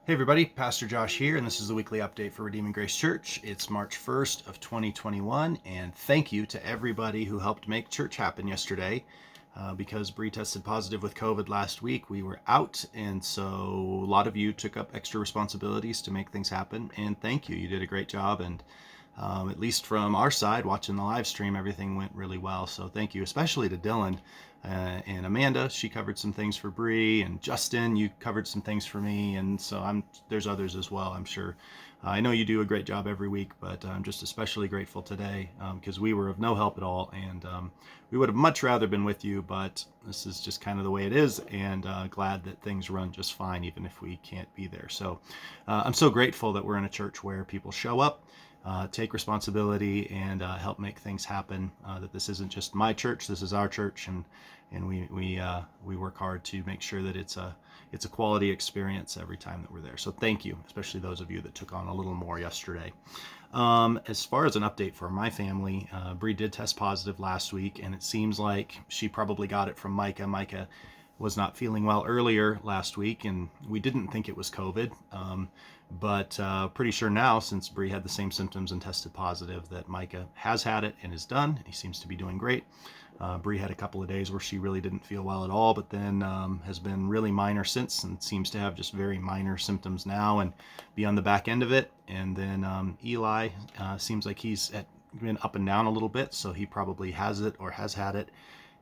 Hey everybody, Pastor Josh here, and this is the weekly update for Redeeming Grace Church. It's March 1st of 2021, and thank you to everybody who helped make church happen yesterday. Because Bree tested positive with COVID last week, we were out, and so a lot of you took up extra responsibilities to make things happen, and thank you. You did a great job, and at least from our side, watching the live stream, everything went really well. So thank you, especially to Dylan and Amanda. She covered some things for Bree, and Justin, you covered some things for me, and so there's others as well, I'm sure. I know you do a great job every week, but I'm just especially grateful today because we were of no help at all, and we would have much rather been with you, but this is just kind of the way it is, and glad that things run just fine even if we can't be there. So I'm so grateful that we're in a church where people show up, take responsibility, and help make things happen. That this isn't just my church; this is our church, and we work hard to make sure that it's a quality experience every time that we're there. So thank you, especially those of you that took on a little more yesterday. As far as an update for my family, Bree did test positive last week, and it seems like she probably got it from Micah. Micah was not feeling well earlier last week, and we didn't think it was COVID. But pretty sure now, since Bree had the same symptoms and tested positive, that Micah has had it and is done. He seems to be doing great. Bree had a couple of days where she really didn't feel well at all, but then has been really minor since, and seems to have just very minor symptoms now and be on the back end of it. And then Eli seems like he's been up and down a little bit, so he probably has it or has had it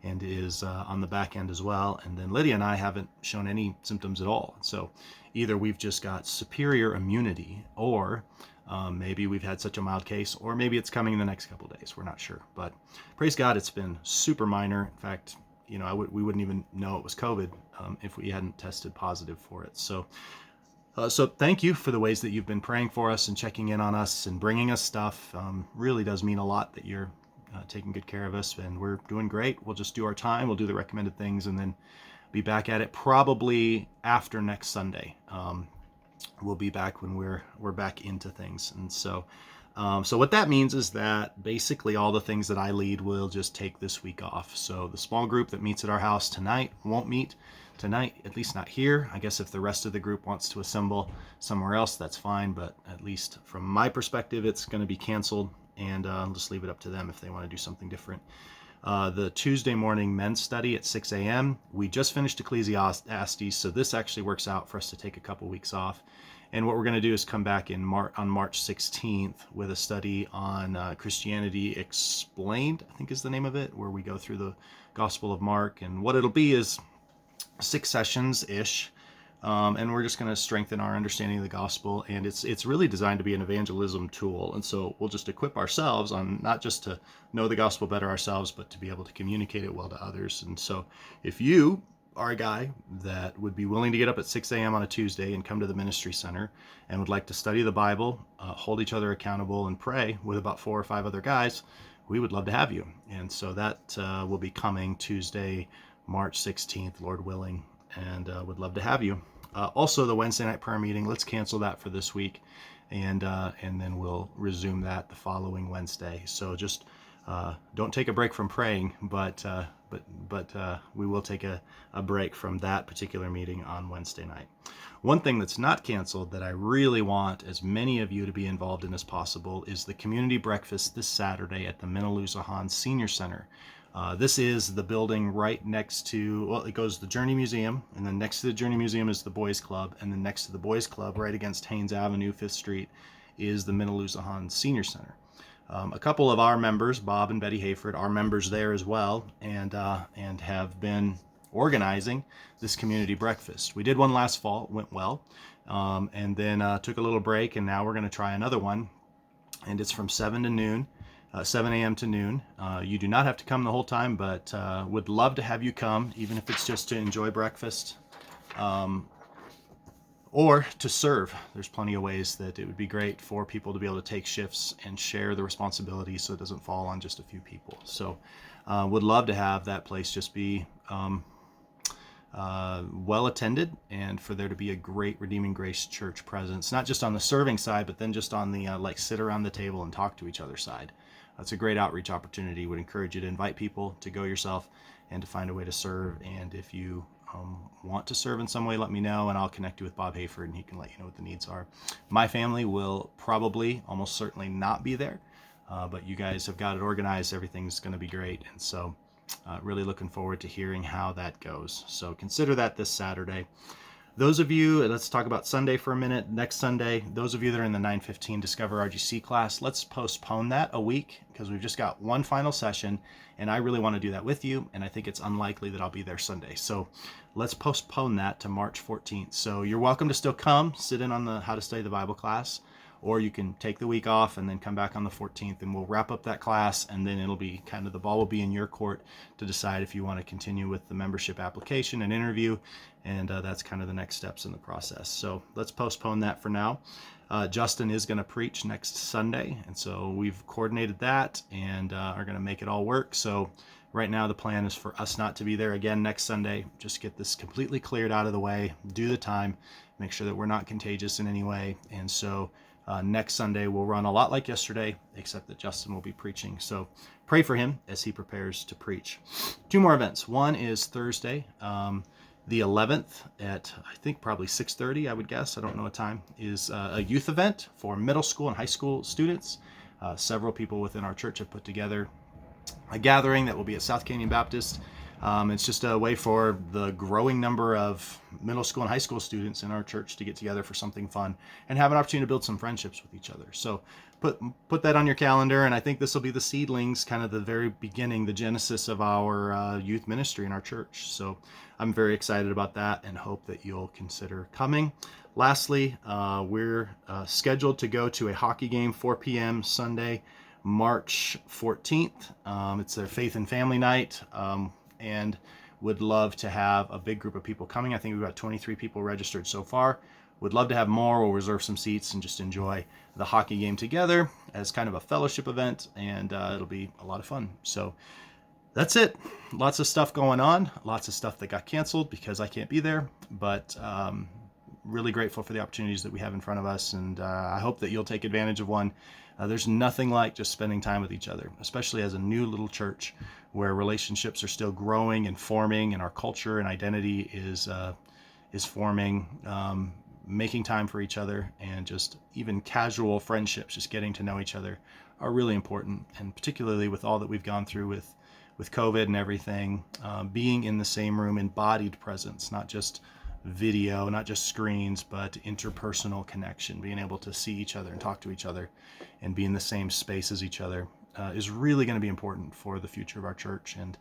and is on the back end as well. And then Lydia and I haven't shown any symptoms at all. So either we've just got superior immunity, or maybe we've had such a mild case, or maybe it's coming in the next couple of days. We're not sure, but praise God, it's been super minor. In fact, we wouldn't even know it was COVID if we hadn't tested positive for it. So thank you for the ways that you've been praying for us and checking in on us and bringing us stuff. Really does mean a lot that you're taking good care of us, and we're doing great. We'll just do our time. We'll do the recommended things, and then be back at it probably after next Sunday. We'll be back when we're back into things. And so what that means is that basically all the things that I lead will just take this week off. So the small group that meets at our house tonight won't meet tonight, at least not here. I guess if the rest of the group wants to assemble somewhere else, that's fine. But at least from my perspective, it's going to be canceled, and I'll just leave it up to them if they want to do something different. The Tuesday morning men's study at 6 a.m. We just finished Ecclesiastes, so this actually works out for us to take a couple weeks off. And what we're going to do is come back on March 16th with a study on Christianity Explained, I think is the name of it, where we go through the Gospel of Mark. And what it'll be is 6 sessions-ish. And we're just going to strengthen our understanding of the gospel, and it's really designed to be an evangelism tool. And so we'll just equip ourselves on not just to know the gospel better ourselves, but to be able to communicate it well to others. And so if you are a guy that would be willing to get up at 6 a.m. on a Tuesday and come to the ministry center and would like to study the Bible, hold each other accountable, and pray with about 4 or 5 other guys, we would love to have you. And so that will be coming Tuesday, March 16th, Lord willing, and would love to have you. Also, the Wednesday night prayer meeting, let's cancel that for this week, and then we'll resume that the following Wednesday. So just don't take a break from praying, but we will take a break from that particular meeting on Wednesday night. One thing that's not canceled that I really want as many of you to be involved in as possible is the community breakfast this Saturday at the Minaloosahan Senior Center. This is the building right next to, well, it goes to the Journey Museum, and then next to the Journey Museum is the Boys Club, and then next to the Boys Club, right against Haynes Avenue, 5th Street, is the Minaloosahan Senior Center. A couple of our members, Bob and Betty Hayford, are members there as well, and have been organizing this community breakfast. We did one last fall, it went well, and then took a little break, and now we're going to try another one, and it's from 7 a.m. to noon. You do not have to come the whole time, but would love to have you come, even if it's just to enjoy breakfast or to serve. There's plenty of ways that it would be great for people to be able to take shifts and share the responsibility so it doesn't fall on just a few people. So would love to have that place just be well attended, and for there to be a great Redeeming Grace Church presence, not just on the serving side, but then just on the sit around the table and talk to each other side. That's a great outreach opportunity. Would encourage you to invite people, to go yourself, and to find a way to serve. And if you want to serve in some way, let me know, and I'll connect you with Bob Hayford, and he can let you know what the needs are. My family will probably, almost certainly, not be there, but you guys have got it organized. Everything's going to be great, and so really looking forward to hearing how that goes. So consider that this Saturday. Those of you, let's talk about Sunday for a minute. Next Sunday, those of you that are in the 9:15 Discover RGC class, let's postpone that a week because we've just got one final session, and I really want to do that with you, and I think it's unlikely that I'll be there Sunday. So let's postpone that to March 14th. So you're welcome to still come, sit in on the How to Study the Bible class, or you can take the week off and then come back on the 14th, and we'll wrap up that class, and then it'll be kind of, the ball will be in your court to decide if you want to continue with the membership application and interview, and that's kind of the next steps in the process. So let's postpone that for now. Justin is going to preach next Sunday, and so we've coordinated that and are going to make it all work. So right now the plan is for us not to be there again next Sunday. Just get this completely cleared out of the way, do the time, make sure that we're not contagious in any way, and so next Sunday will run a lot like yesterday, except that Justin will be preaching. So pray for him as he prepares to preach. Two more events. One is Thursday, the 11th at, I think, probably 6:30, I would guess. I don't know what time, is a youth event for middle school and high school students. Several people within our church have put together a gathering that will be at South Canyon Baptist. It's just a way for the growing number of middle school and high school students in our church to get together for something fun and have an opportunity to build some friendships with each other. So put that on your calendar, and I think this will be the seedlings, kind of the very beginning, the genesis of our youth ministry in our church. So I'm very excited about that and hope that you'll consider coming. Lastly, we're scheduled to go to a hockey game, 4 p.m. Sunday, March 14th. It's their Faith and Family Night. And would love to have a big group of people coming. I think we've got 23 people registered so far. Would love to have more. We'll reserve some seats and just enjoy the hockey game together as kind of a fellowship event, and it'll be a lot of fun. So that's it. Lots of stuff going on. Lots of stuff that got canceled because I can't be there, but really grateful for the opportunities that we have in front of us, and I hope that you'll take advantage of one. There's nothing like just spending time with each other, especially as a new little church where relationships are still growing and forming, and our culture and identity is forming. Making time for each other and just even casual friendships, just getting to know each other, are really important. And particularly with all that we've gone through with COVID and everything, being in the same room, embodied presence, not just video, not just screens, but interpersonal connection, being able to see each other and talk to each other and be in the same space as each other is really going to be important for the future of our church and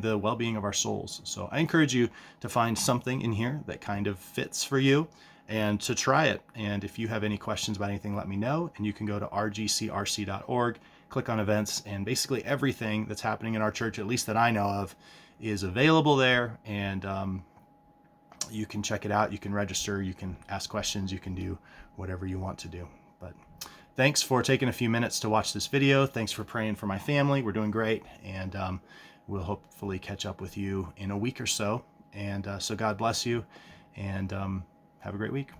the well-being of our souls. So I encourage you to find something in here that kind of fits for you and to try it. And if you have any questions about anything, let me know. And you can go to rgcrc.org, click on events, and basically everything that's happening in our church, at least that I know of, is available there. And you can check it out, you can register, you can ask questions, you can do whatever you want to do. But thanks for taking a few minutes to watch this video. Thanks for praying for my family. We're doing great, and we'll hopefully catch up with you in a week or so. And so God bless you, and have a great week.